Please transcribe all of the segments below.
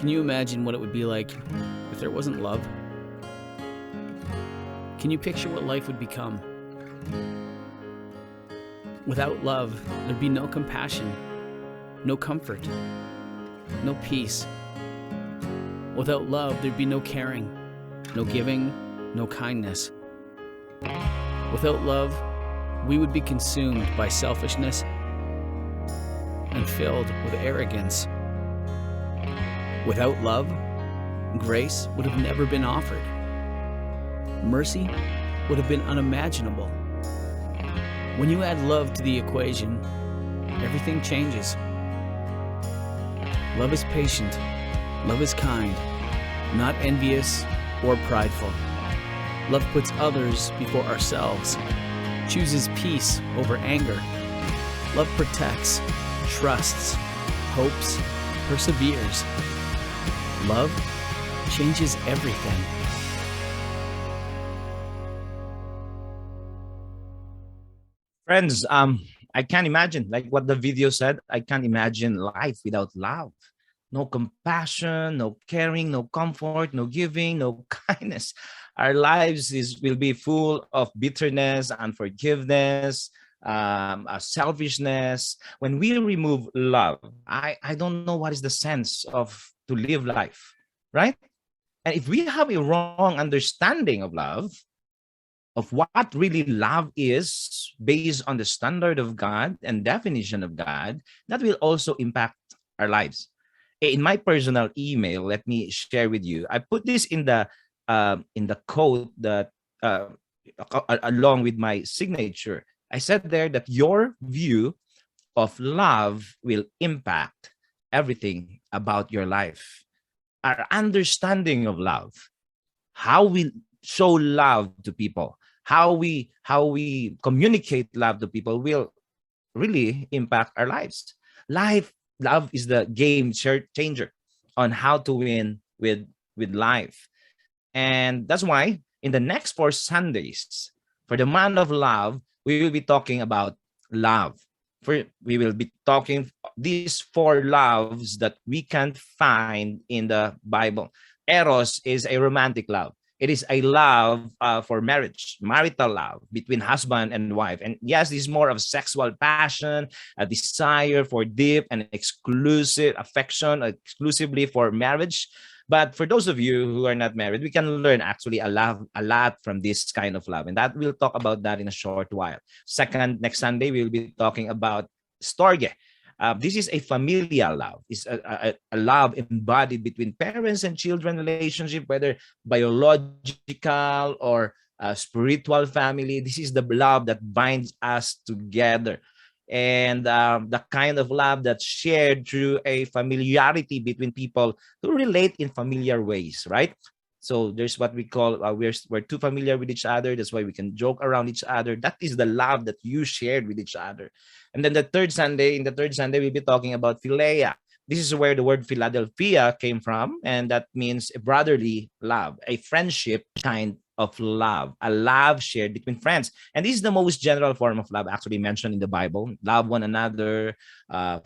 Can you imagine what it would be like if there wasn't love? Can you picture what life would become? Without love, there'd be no compassion, no comfort, no peace. Without love, there'd be no caring, no giving, no kindness. Without love, we would be consumed by selfishness and filled with arrogance. Without love, grace would have never been offered. Mercy would have been unimaginable. When you add love to the equation, everything changes. Love is patient. Love is kind, not envious or prideful. Love puts others before ourselves, chooses peace over anger. Love protects, trusts, hopes, perseveres. Love changes everything. Friends, I can't imagine, like what the video said, I can't imagine life without love. No compassion, no caring, no comfort, no giving, no kindness. Our lives will be full of bitterness, unforgiveness, selfishness. When we remove love, I don't know what is the sense of to live life, right? And if we have a wrong understanding of love, of what really love is based on the standard of God and definition of God, that will also impact our lives. In my personal email, let me share with you. I put this in the quote that along with my signature. I said there that your view of love will impact everything about your life. Our understanding of love, how we show love to people, how we communicate love to people will really impact our lives. Love is the game changer on how to win with life. And that's why in the next 4 Sundays, for the month of love, we will be talking about love. We will be talking these 4 loves that we can find in the Bible. Eros is a romantic love. It is a love for marriage, marital love between husband and wife. And yes, this is more of sexual passion, a desire for deep and exclusive affection, exclusively for marriage. But for those of you who are not married, we can learn actually a lot from this kind of love. And that we'll talk about that in a short while. Second, next Sunday, we'll be talking about storge. This is a familial love. It's a love embodied between parents and children relationship, whether biological or spiritual family. This is the love that binds us together. And the kind of love that's shared through a familiarity between people who relate in familiar ways, right? So there's what we call we're too familiar with each other. That's why we can joke around each other. That is the love that you shared with each other. And then in the third Sunday, we'll be talking about philia. This is where the word Philadelphia came from, and that means a brotherly love, a friendship kind of love, a love shared between friends. And this is the most general form of love actually mentioned in the Bible. Love one another,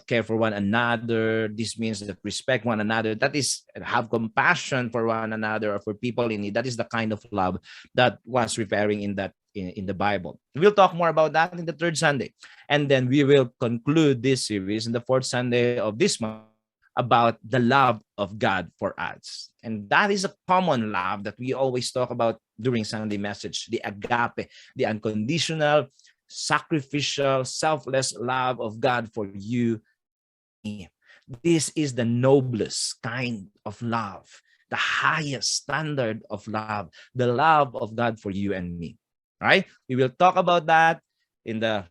care for one another. This means that respect one another. That is have compassion for one another or for people in need. That is the kind of love that was referring in that in the Bible. We'll talk more about that in the third Sunday. And then we will conclude this series in the fourth Sunday of this month about the love of God for us. And that is a common love that we always talk about during Sunday message, the agape, the unconditional, sacrificial, selfless love of God for you. This is the noblest kind of love, the highest standard of love, the love of God for you and me. Right? We will talk about that in the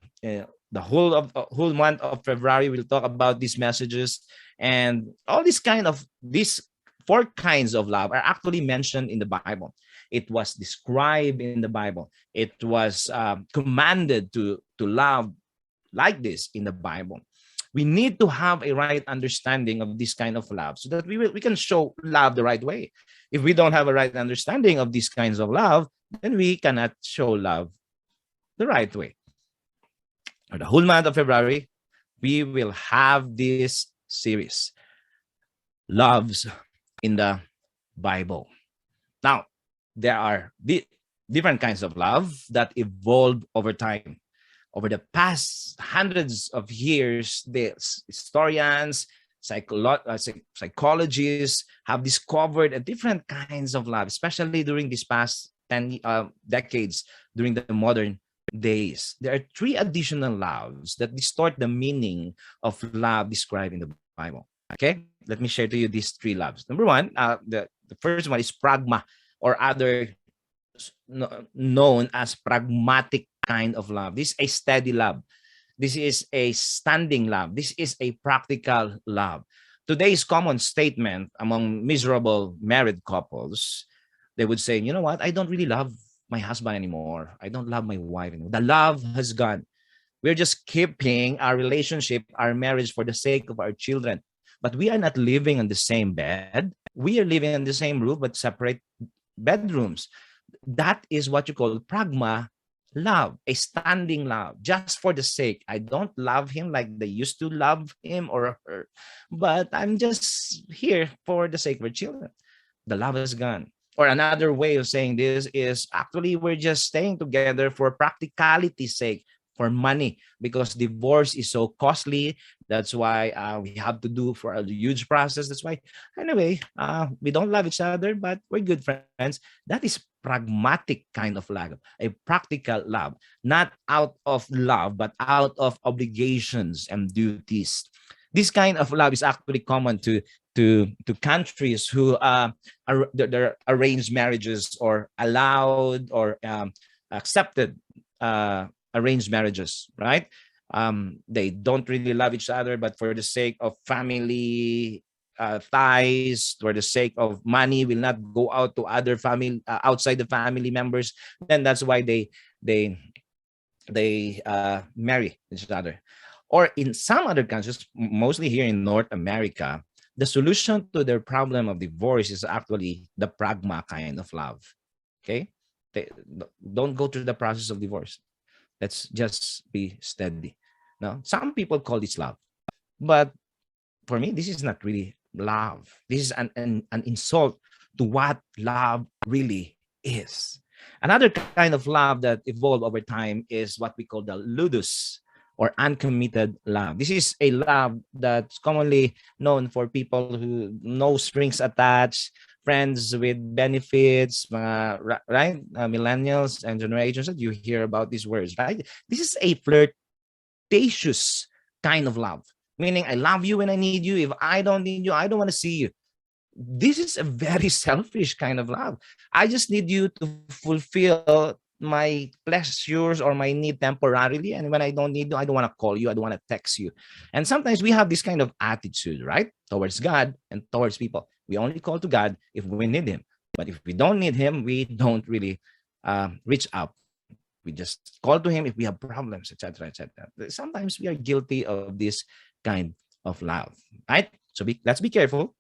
whole month of February. We'll talk about these messages, and all these 4 kinds of love are actually mentioned in the Bible. It was described in the Bible. It was commanded to love like this in the Bible. We need to have a right understanding of this kind of love so that we can show love the right way. If we don't have a right understanding of these kinds of love, then we cannot show love the right way. For the whole month of February, we will have this series, Loves in the Bible. Now, there are different kinds of love that evolved over time. Over the past hundreds of years, the historians, psychologists have discovered a different kinds of love, especially during these past 10 decades, during the modern days. There are three additional loves that distort the meaning of love described in the Bible. Okay, let me share to you these three loves. Number one, the first one is pragma, or other known as pragmatic kind of love. This is a steady love. This is a standing love. This is a practical love. Today's common statement among miserable married couples, they would say, you know what? I don't really love my husband anymore. I don't love my wife anymore. The love has gone. We're just keeping our relationship, our marriage for the sake of our children. But we are not living on the same bed. We are living on the same roof, but separate bedrooms. That is what you call pragma love, a standing love, just for the sake. I don't love him like they used to love him or her, but I'm just here for the sake of our children. The love is gone. Or another way of saying this is actually we're just staying together for practicality's sake, for money, because divorce is so costly. That's why we have to do for a huge process. That's why, anyway, we don't love each other, but we're good friends. That is pragmatic kind of love, a practical love, not out of love, but out of obligations and duties. This kind of love is actually common to countries who are their arranged marriages or allowed or accepted arranged marriages, right? They don't really love each other, but for the sake of family ties, for the sake of money, will not go out to other family outside the family members. Then that's why they marry each other. Or in some other countries, mostly here in North America, the solution to their problem of divorce is actually the pragma kind of love. Okay, they don't go through the process of divorce. Let's just be steady. Now, some people call this love, but for me, this is not really love. This is an insult to what love really is. Another kind of love that evolved over time is what we call the ludus, or uncommitted love. This is a love that's commonly known for people who no strings attached, friends with benefits, right? Millennials and generations that you hear about these words, right? This is a flirtatious kind of love, meaning I love you when I need you. If I don't need you, I don't want to see you. This is a very selfish kind of love. I just need you to fulfill my pleasures or my need temporarily. And when I don't need you, I don't want to call you. I don't want to text you. And sometimes we have this kind of attitude, right? Towards God and towards people. We only call to God if we need him. But if we don't need him, we don't really reach out. We just call to him if we have problems, etc., etc. Sometimes we are guilty of this kind of love, right? So let's be careful.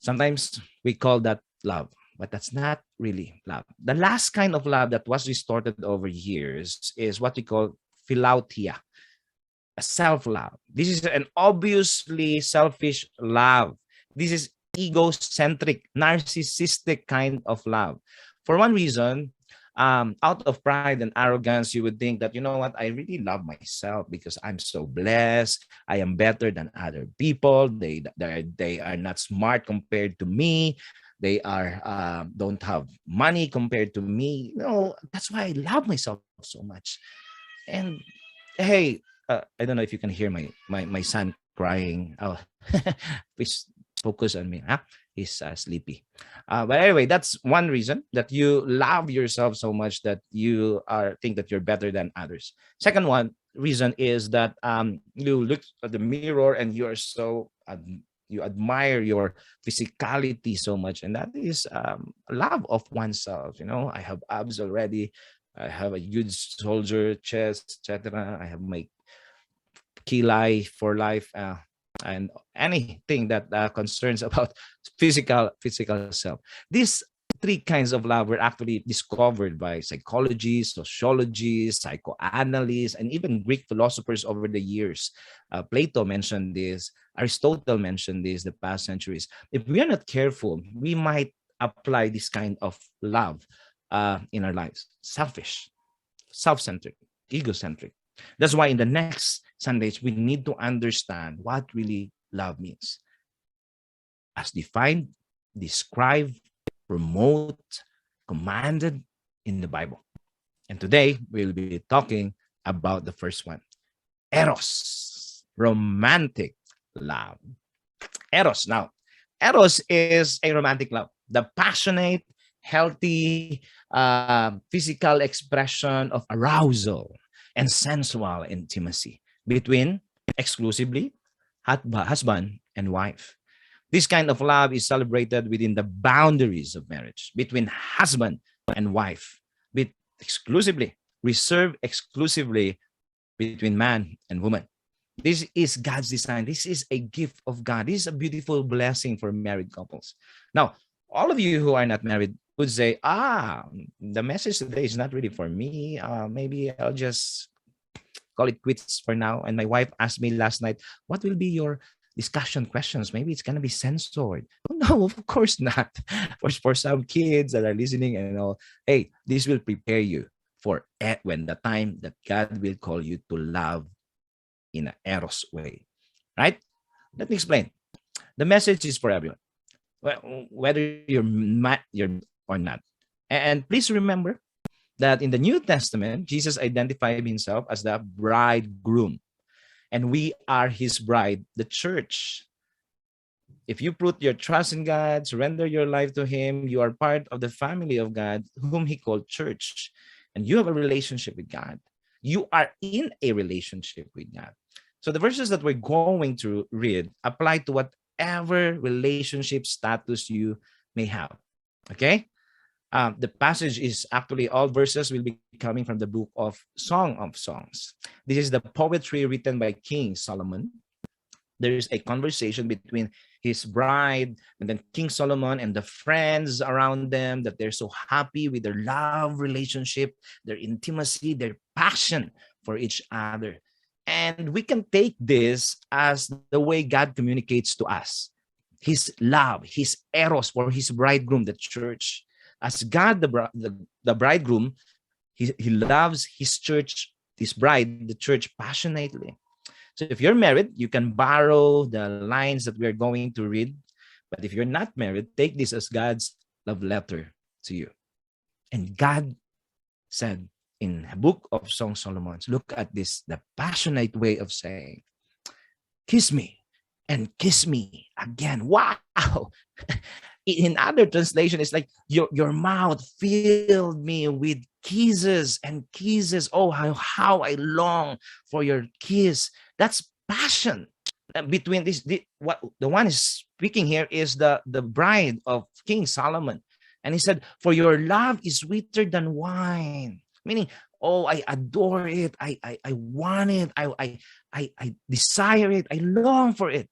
Sometimes we call that love, but that's not really love. The last kind of love that was distorted over years is what we call philautia, a self-love. This is an obviously selfish love. This is egocentric, narcissistic kind of love. For one reason, out of pride and arrogance, you would think that, you know what, I really love myself because I'm so blessed. I am better than other people. They are not smart compared to me. They are don't have money compared to me. No, that's why I love myself so much. And hey, I don't know if you can hear my son crying. Oh, please focus on me. Huh? He's sleepy. But anyway, that's one reason that you love yourself so much that you think that you're better than others. Second one reason is that you look at the mirror and you are so you admire your physicality so much, and that is love of oneself. You know, I have abs already. I have a huge shoulder, chest, etc. I have my kilai for life. And anything that concerns about physical self. This three kinds of love were actually discovered by psychologists, sociologists, psychoanalysts, and even Greek philosophers over the years. Plato mentioned this, Aristotle mentioned this the past centuries. If we are not careful, we might apply this kind of love in our lives. Selfish, self-centered, egocentric. That's why in the next Sundays, we need to understand what really love means. As defined, described, promote, commanded in the Bible. And today, we'll be talking about the first one, Eros, romantic love. Eros. Now, Eros is a romantic love, the passionate, healthy, physical expression of arousal and sensual intimacy between exclusively husband and wife. This kind of love is celebrated within the boundaries of marriage between husband and wife, with exclusively, reserved exclusively between man and woman. This is God's design. This is a gift of God. This is a beautiful blessing for married couples. Now, all of you who are not married would say, the message today is not really for me. Maybe I'll just call it quits for now. And my wife asked me last night, what will be your discussion questions? Maybe it's going to be censored. Oh, no, of course not. For some kids that are listening and all, hey, this will prepare you for when the time that God will call you to love in an Eros way, right? Let me explain. The message is for everyone, whether you're or not. And please remember that in the New Testament, Jesus identified himself as the bridegroom, and we are his bride, the church. If you put your trust in God, surrender your life to him, you are part of the family of God, whom he called church, and you have a relationship with God. You are in a relationship with God. So the verses that we're going to read apply to whatever relationship status you may have. Okay? The passage is actually, all verses will be coming from the book of Song of Songs. This is the poetry written by King Solomon. There is a conversation between his bride and then King Solomon and the friends around them, that they're so happy with their love relationship, their intimacy, their passion for each other. And we can take this as the way God communicates to us. His love, his Eros for his bridegroom, the church. As God, the bridegroom, he loves his church, his bride, the church, passionately. So if you're married, you can borrow the lines that we're going to read. But if you're not married, take this as God's love letter to you. And God said in the book of Song Solomon, look at this, the passionate way of saying, kiss me and kiss me again. Wow. In other translation, it's like your mouth filled me with kisses and kisses. Oh, how I long for your kiss. That's passion. Between what the one is speaking here is the bride of King Solomon. And he said, for your love is sweeter than wine. Meaning, oh, I adore it. I want it. I desire it. I long for it.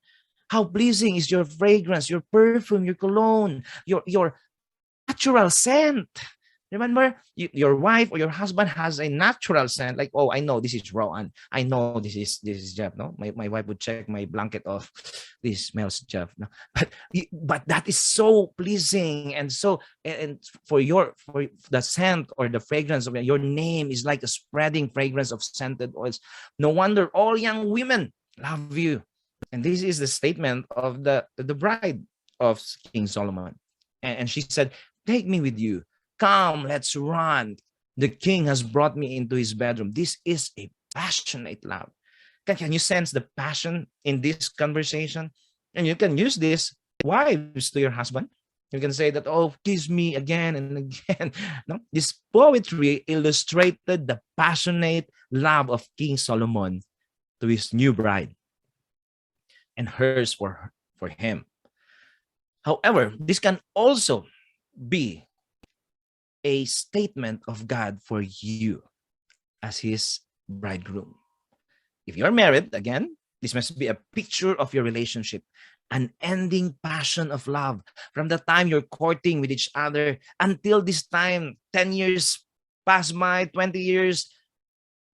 How pleasing is your fragrance, your perfume, your cologne, your natural scent. Remember, your wife or your husband has a natural scent. Like, oh, I know this is Rowan. I know this is Jeff. No, my wife would check my blanket off. This smells Jeff. No, but that is so pleasing, and so and for the scent or the fragrance of your name is like a spreading fragrance of scented oils. No wonder all young women love you. And this is the statement of the bride of King Solomon. And she said, take me with you. Come, let's run. The king has brought me into his bedroom. This is a passionate love. Can you sense the passion in this conversation? And you can use this, wives, to your husband. You can say that, oh, kiss me again and again. No, this poetry illustrated the passionate love of King Solomon to his new bride, and hers for him. However, this can also be a statement of God for you as his bridegroom. If you're married, again, this must be a picture of your relationship. unending passion of love from the time you're courting with each other until this time, 10 years pass by, 20 years,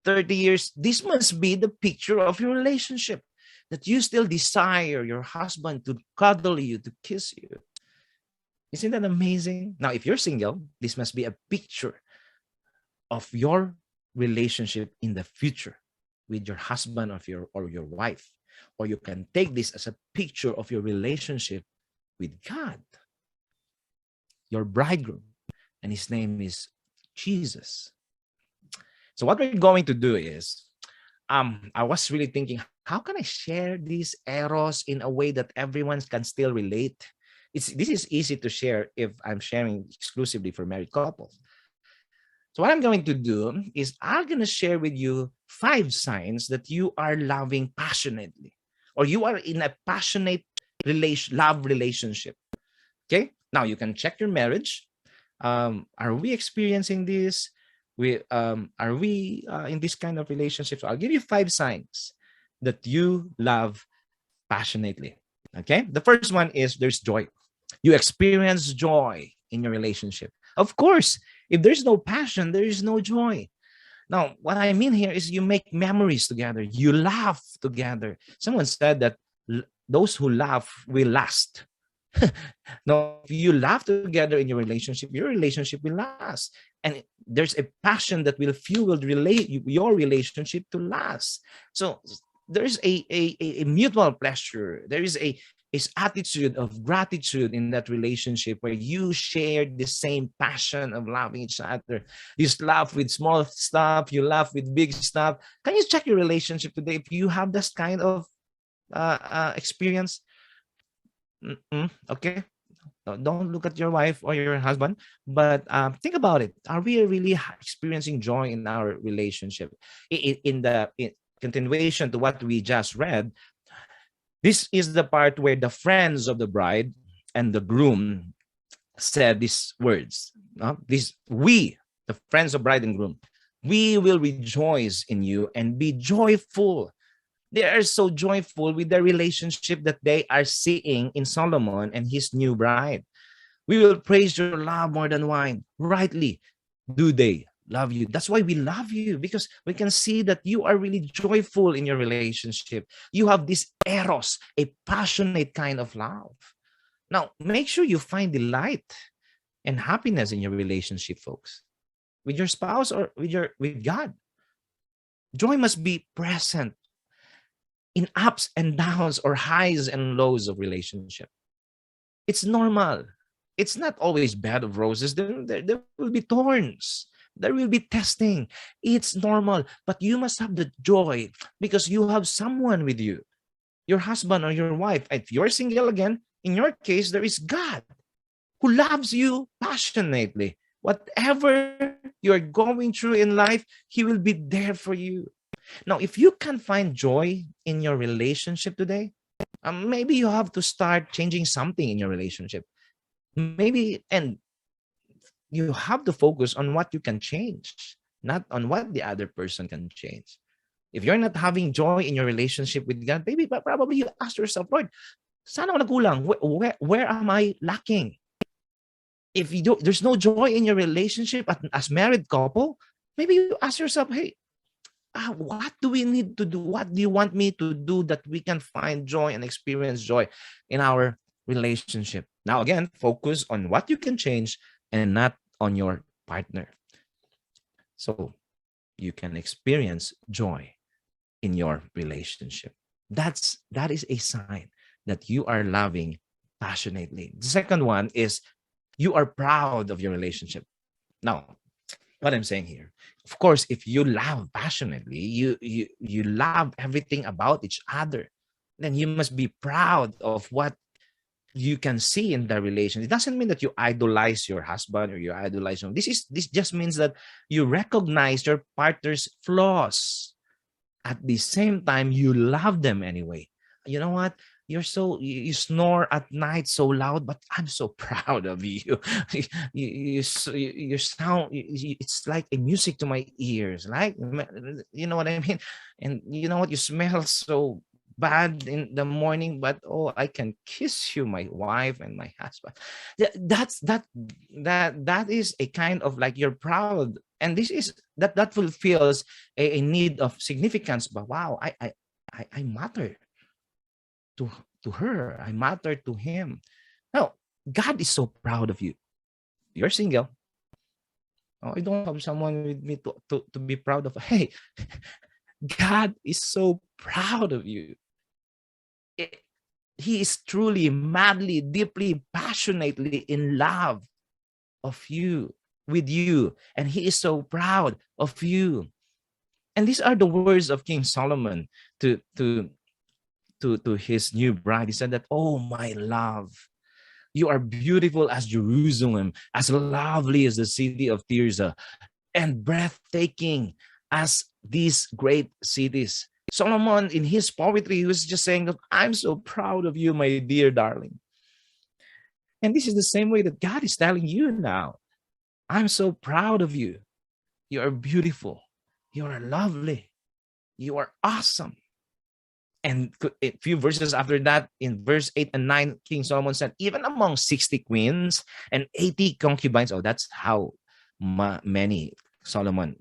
30 years. This must be the picture of your relationship, that you still desire your husband to cuddle you, to kiss you. Isn't that amazing? Now, if you're single, this must be a picture of your relationship in the future with your husband or your wife. Or you can take this as a picture of your relationship with God, your bridegroom, and his name is Jesus. So what we're going to do is, I was really thinking, how can I share this Eros in a way that everyone can still relate? This is easy to share if I'm sharing exclusively for married couples. So what I'm going to do is I'm going to share with you 5 signs that you are loving passionately, or you are in a passionate love relationship. Okay. Now you can check your marriage. Are we experiencing this? Are we in this kind of relationship? So I'll give you 5 signs that you love passionately. Okay. The first one is there's joy. You experience joy in your relationship. Of course, if there's no passion, there is no joy. Now, what I mean here is you make memories together. You laugh together. Someone said that those who laugh will last. Now, if you laugh together in your relationship will last. And there's a passion that will fuel your relationship to last. So there's a mutual pleasure. There is a attitude of gratitude in that relationship where you share the same passion of loving each other. You laugh with small stuff, you laugh with big stuff. Can you check your relationship today if you have this kind of experience? Okay. Don't look at your wife or your husband, but think about it. Are we really experiencing joy in our relationship? In continuation to what we just read, this is the part where the friends of the bride and the groom said these words. We, the friends of bride and groom, we will rejoice in you and be joyful. They are so joyful with the relationship that they are seeing in Solomon and his new bride. We will praise your love more than wine. Rightly do they love you. That's why we love you, because we can see that you are really joyful in your relationship. You have this eros, a passionate kind of love. Now, make sure you find delight and happiness in your relationship, folks, with your spouse or with God. Joy must be present in ups and downs or highs and lows of relationship. It's normal. It's not always bed of roses. There will be thorns. There will be testing. It's normal. But you must have the joy because you have someone with you, your husband or your wife. If you're single again, in your case, there is God who loves you passionately. Whatever you're going through in life, he will be there for you. Now, if you can find joy in your relationship today, maybe you have to start changing something in your relationship. Maybe, and you have to focus on what you can change, not on what the other person can change. If you're not having joy in your relationship with God, maybe probably you ask yourself, Lord, saan ako nagkulang? Where am I lacking? If there's no joy in your relationship as married couple, maybe you ask yourself, hey, what do we need to do? What do you want me to do that we can find joy and experience joy in our relationship? Now, again, focus on what you can change and not on your partner. So you can experience joy in your relationship. That is a sign that you are loving passionately. The second one is you are proud of your relationship. Now, what I'm saying here, of course, if you love passionately, you love everything about each other, then you must be proud of what you can see in the relation. It doesn't mean that you idolize your husband or you idolize him. This just means that you recognize your partner's flaws. At the same time, you love them anyway. You know what? You snore at night so loud, but I'm so proud of you. You sound, it's like a music to my ears. Like, you know what I mean? And you know what? You smell so bad in the morning, but oh, I can kiss you, my wife and my husband. That is a kind of like you're proud, and this is that fulfills a need of significance. But wow, I matter to her. I matter to him. Now, God is so proud of you. You're single. Oh, I don't have someone with me to be proud of. Hey, God is so proud of you. It, he is truly, madly, deeply, passionately in love of you, with you. And he is so proud of you. And these are the words of King Solomon to his new bride. He said that, oh, my love, you are beautiful as Jerusalem, as lovely as the city of Tirzah, and breathtaking as these great cities. Solomon, in his poetry, he was just saying that I'm so proud of you, my dear darling. And this is the same way that God is telling you now. I'm so proud of you. You are beautiful. You are lovely. You are awesome. And a few verses after that, in verse 8 and 9, King Solomon said, even among 60 queens and 80 concubines, oh, that's how many Solomon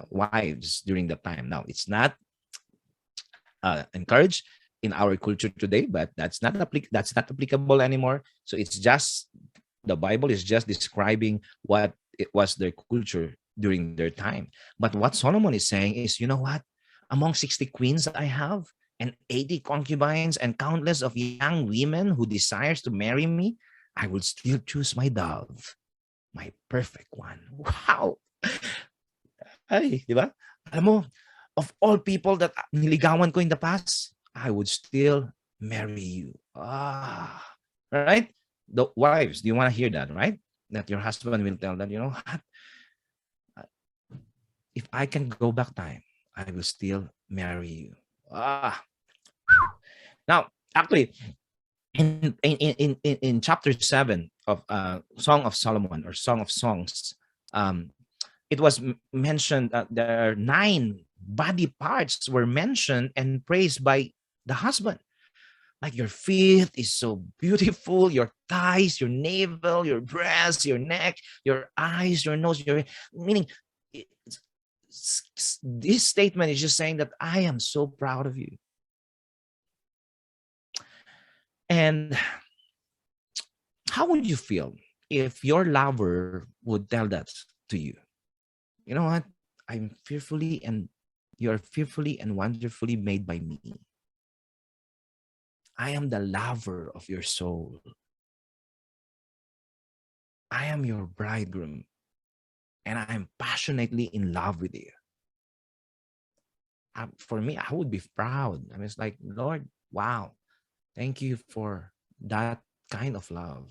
wives during that time. Now, it's not encouraged in our culture today, but that's not applicable anymore. So it's just the Bible is just describing what it was their culture during their time. But what Solomon is saying is, you know what? Among 60 queens I have, and 80 concubines, and countless of young women who desires to marry me, I will still choose my dove, my perfect one. Wow! Ay, di ba? Alam mo, of all people that niligawan ko in the past, I would still marry you. Ah, right? The wives, do you want to hear that, right? That your husband will tell that, you know what? If I can go back time, I will still marry you. Ah. Now, actually, in chapter 7 of Song of Solomon or Song of Songs, it was mentioned that there are 9 body parts were mentioned and praised by the husband. Like your feet is so beautiful, your thighs, your navel, your breast, your neck, your eyes, your nose, your meaning. This statement is just saying that I am so proud of you. And how would you feel if your lover would tell that to you? You know what? I'm fearfully and you're fearfully and wonderfully made by me. I am the lover of your soul. I am your bridegroom, and I'm passionately in love with you. For me, I would be proud. I mean, it's like, Lord, wow, thank you for that kind of love.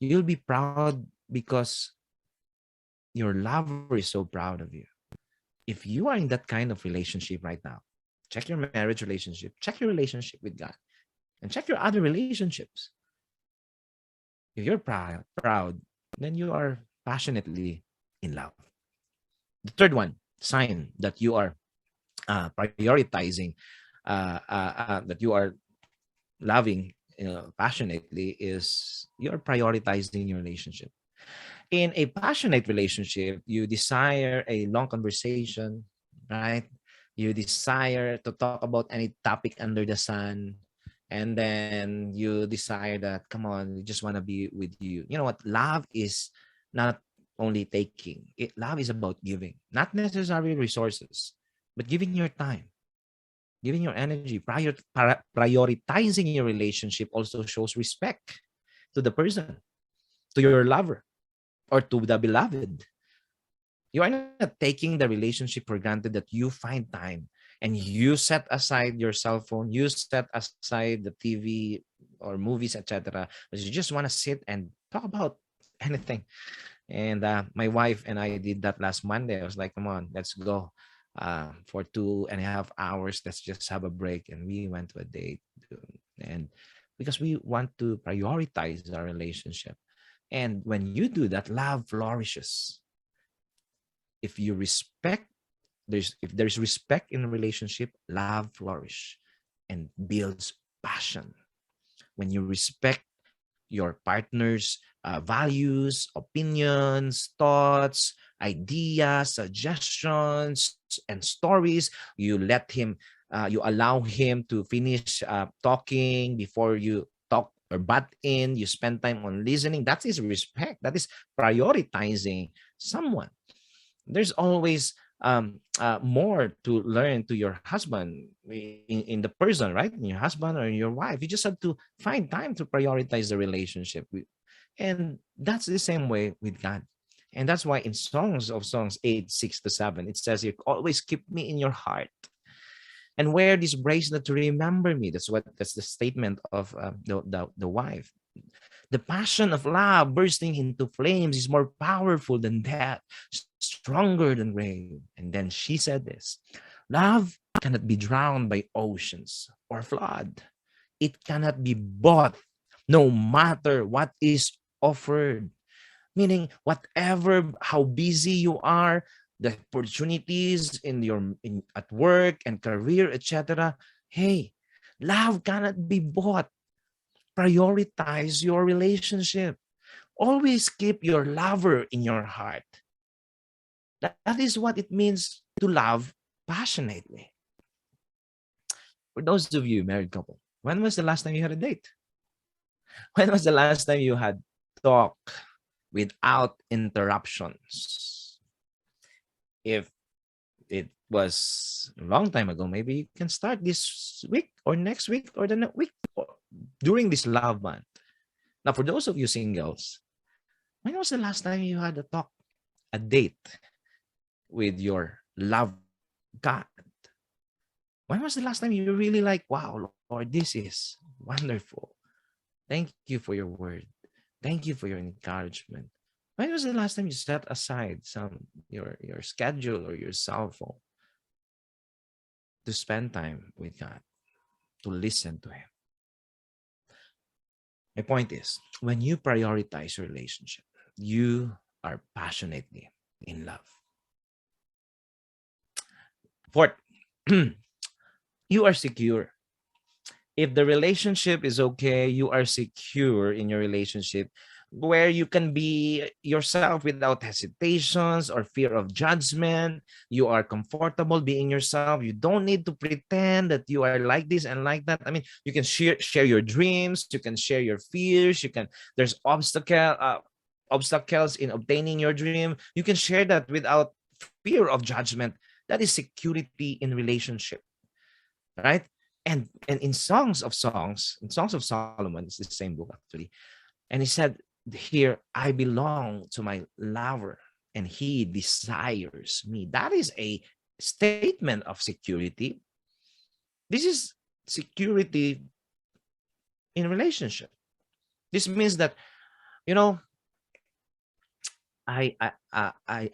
You'll be proud because your lover is so proud of you. If you are in that kind of relationship right now, check your marriage relationship, check your relationship with God, and check your other relationships. If you're proud, then you are passionately in love. The third one, sign that you are prioritizing, that you are loving passionately, is you're prioritizing your relationship. In a passionate relationship, you desire a long conversation, right? You desire to talk about any topic under the sun. And then you desire that, come on, we just want to be with you. You know what? Love is not only taking. Love is about giving, not necessarily resources, but giving your time, giving your energy. Prioritizing your relationship also shows respect to the person, to your lover, or to the beloved. You are not taking the relationship for granted, that you find time and you set aside your cell phone, you set aside the TV or movies, etc. But you just want to sit and talk about anything. And my wife and I did that last Monday. I was like, come on, let's go for 2.5 hours. Let's just have a break. And we went to a date. And because we want to prioritize our relationship. And when you do that, love flourishes. If you respect If there's respect in a relationship, love flourish and builds passion. When you respect your partner's values, opinions, thoughts, ideas, suggestions, and stories, you let him, you allow him to finish talking before you talk or butt in. You spend time on listening. That is respect. That is prioritizing someone. There's always more to learn to your husband in the person, right? In your husband or your wife. You just have to find time to prioritize the relationship. And that's the same way with God. And that's why in Songs 8:6-7, it says, "You always keep me in your heart and wear this bracelet to remember me." That's the statement of the wife. The passion of love bursting into flames is more powerful than death, stronger than grave. And then she said this: love cannot be drowned by oceans or flood. It cannot be bought, no matter what is offered. Meaning, whatever, how busy you are, the opportunities at work and career, etc. Hey, love cannot be bought. Prioritize your relationship. Always keep your lover in your heart. That is what it means to love passionately. For those of you married couple, when was the last time you had a date? When was the last time you had talk without interruptions? If it was a long time ago, maybe you can start this week or next week or the next week or during this love month. Now, for those of you singles, when was the last time you had a date with your lover, God? When was the last time you really like, wow, Lord, this is wonderful. Thank you for your word. Thank you for your encouragement. When was the last time you set aside your schedule or your cell phone to spend time with God, to listen to Him? My point is, when you prioritize your relationship, you are passionately in love. Fourth, you are secure. If the relationship is okay, you are secure in your relationship where you can be yourself without hesitations or fear of judgment. You are comfortable being yourself. You don't need to pretend that you are like this and like that. I mean, you can share your dreams. You can share your fears. There's obstacles in obtaining your dream. You can share that without fear of judgment. That is security in relationship, right? And in Songs of Solomon, it's the same book actually. And he said here, I belong to my lover and he desires me. That is a statement of security. This is security in relationship. This means that, you know, I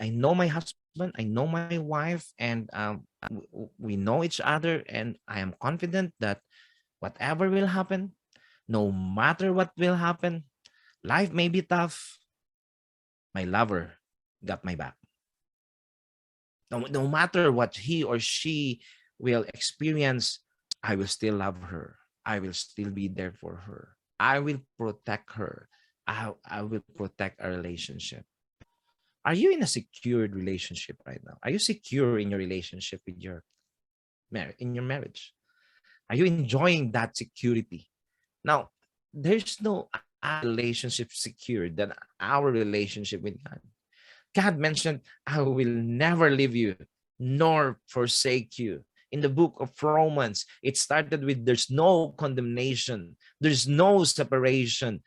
know my husband, I know my wife, and we know each other, and I am confident that whatever will happen, no matter what will happen, life may be tough, my lover got my back. No matter what he or she will experience, I will still love her. I will still be there for her. I will protect her. I will protect our relationship. Are you in a secured relationship right now? Are you secure in your relationship with in your marriage? Are you enjoying that security? Now, there's no relationship secure than our relationship with God. God mentioned, I will never leave you nor forsake you. In the book of Romans, it started with there's no condemnation, there's no separation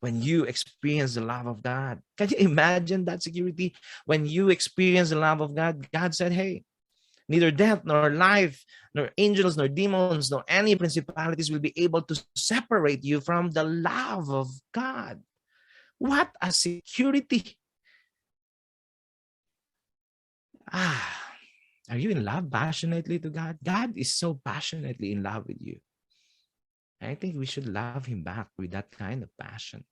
when you experience the love of God. Can you imagine that security? When you experience the love of God, God said, hey, neither death nor life, nor angels, nor demons, nor any principalities will be able to separate you from the love of God. What a security. Are you in love passionately to God? God is so passionately in love with you. I think we should love him back with that kind of passion.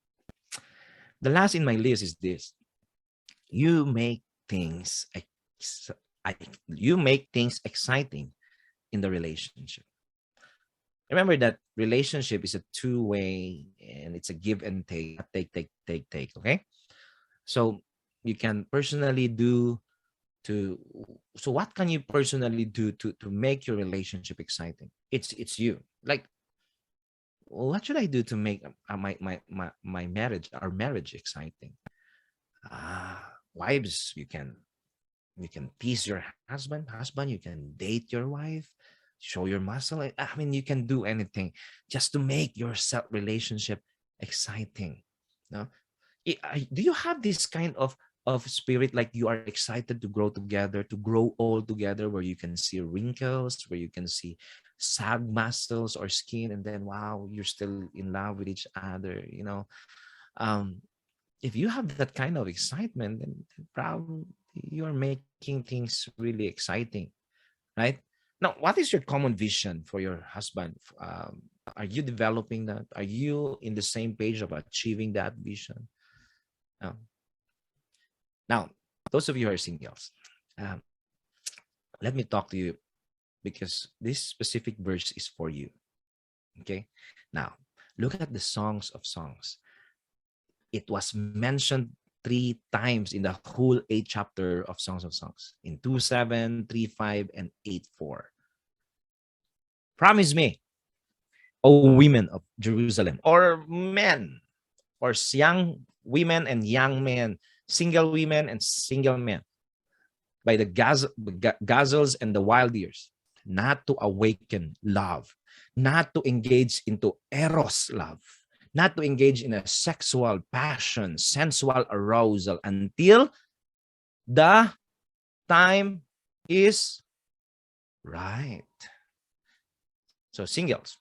The last in my list is this. You make things You make things exciting in the relationship. Remember that relationship is a two-way, and it's a give and take, take. Okay, so you can personally do to. So what can you personally do to make your relationship exciting? It's you. Like, what should I do to make my marriage, our marriage, exciting? Wives, you can tease your husband, you can date your wife, show your muscle. I mean, you can do anything just to make your relationship exciting. No, do you have this kind of spirit, like you are excited to grow together, to grow old together, where you can see wrinkles, where you can see sag muscles or skin, and then wow, you're still in love with each other, um if you have that kind of excitement, then probably you're making things really exciting, right? Now, what is your common vision for your husband? Are you developing that? Are you in the same page of achieving that vision? Um, Now, those of you who are singles, um, let me talk to you, because this specific verse is for you. Okay. Now, look at the songs of songs. It was mentioned 3 times in the whole 8 chapter of Songs of Songs, in 2:7, 3:5, and 8:4. Promise me, O women of Jerusalem, or men, or young women and young men, single women and single men, by the gazelles and the wild deers, not to awaken love, not to engage into eros love, not to engage in a sexual passion, sensual arousal until the time is right. So singles,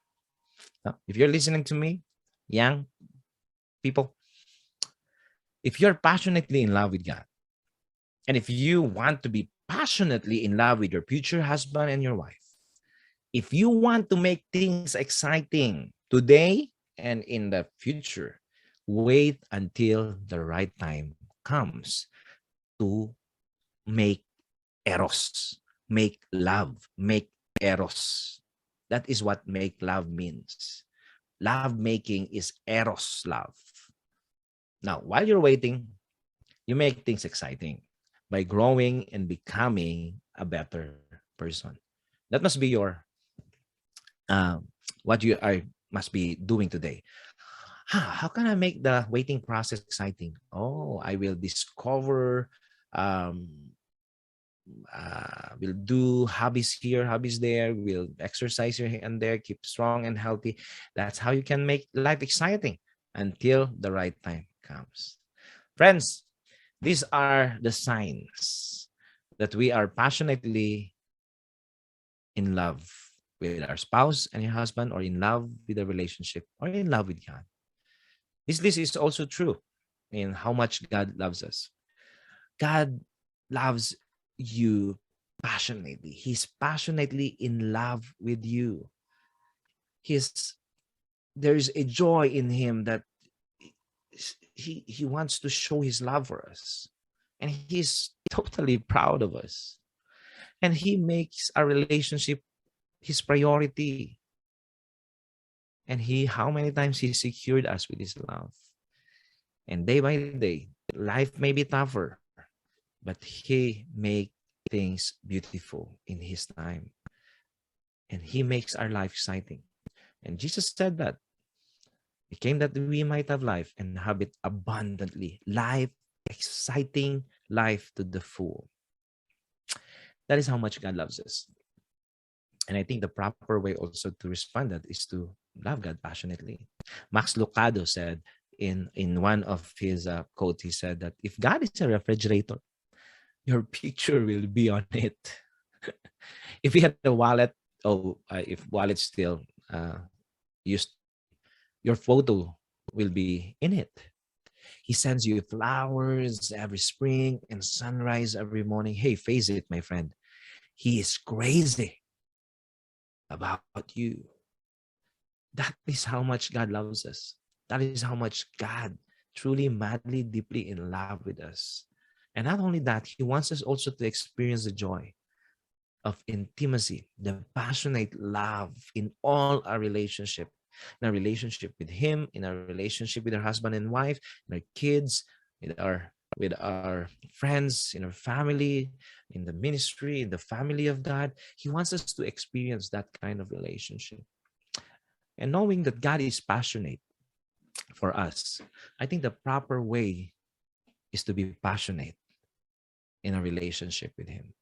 if you're listening to me, young people, if you're passionately in love with God, and if you want to be passionately in love with your future husband and your wife, if you want to make things exciting today and in the future, wait until the right time comes to make eros, make love, make eros. That is what make love means. Love making is eros love. Now, while you're waiting, you make things exciting by growing and becoming a better person. That must be your what you are must be doing today. How can I make the waiting process exciting? Oh, I will discover, um, we'll do hobbies here, hobbies there. We'll exercise here and there, keep strong and healthy. That's how you can make life exciting until the right time comes. Friends, these are the signs that we are passionately in love with our spouse and your husband, or in love with the relationship, or in love with God. This is also true in how much God loves us. God loves you passionately. He's passionately in love with you. He's There is a joy in him that he wants to show his love for us. And he's totally proud of us. And he makes our relationship his priority. And how many times he secured us with his love. And day by day, life may be tougher, but he make things beautiful in his time. And he makes our life exciting. And Jesus said that he came that we might have life and have it abundantly. Life, exciting life to the full. That is how much God loves us. And I think the proper way also to respond that is to love God passionately. Max Lucado said in one of his quotes, he said that if God is a refrigerator, your picture will be on it. If we had a wallet, if wallet's still used, your photo will be in it. He sends you flowers every spring and sunrise every morning. Hey, face it, my friend. He is crazy about you. That is how much God loves us. That is how much God truly, madly, deeply in love with us. And not only that, he wants us also to experience the joy of intimacy, the passionate love in all our relationship, in our relationship with him, in our relationship with our husband and wife, in our kids, with our friends, in our family, in the ministry, in the family of God. He wants us to experience that kind of relationship. And knowing that God is passionate for us, I think the proper way is to be passionate in a relationship with him.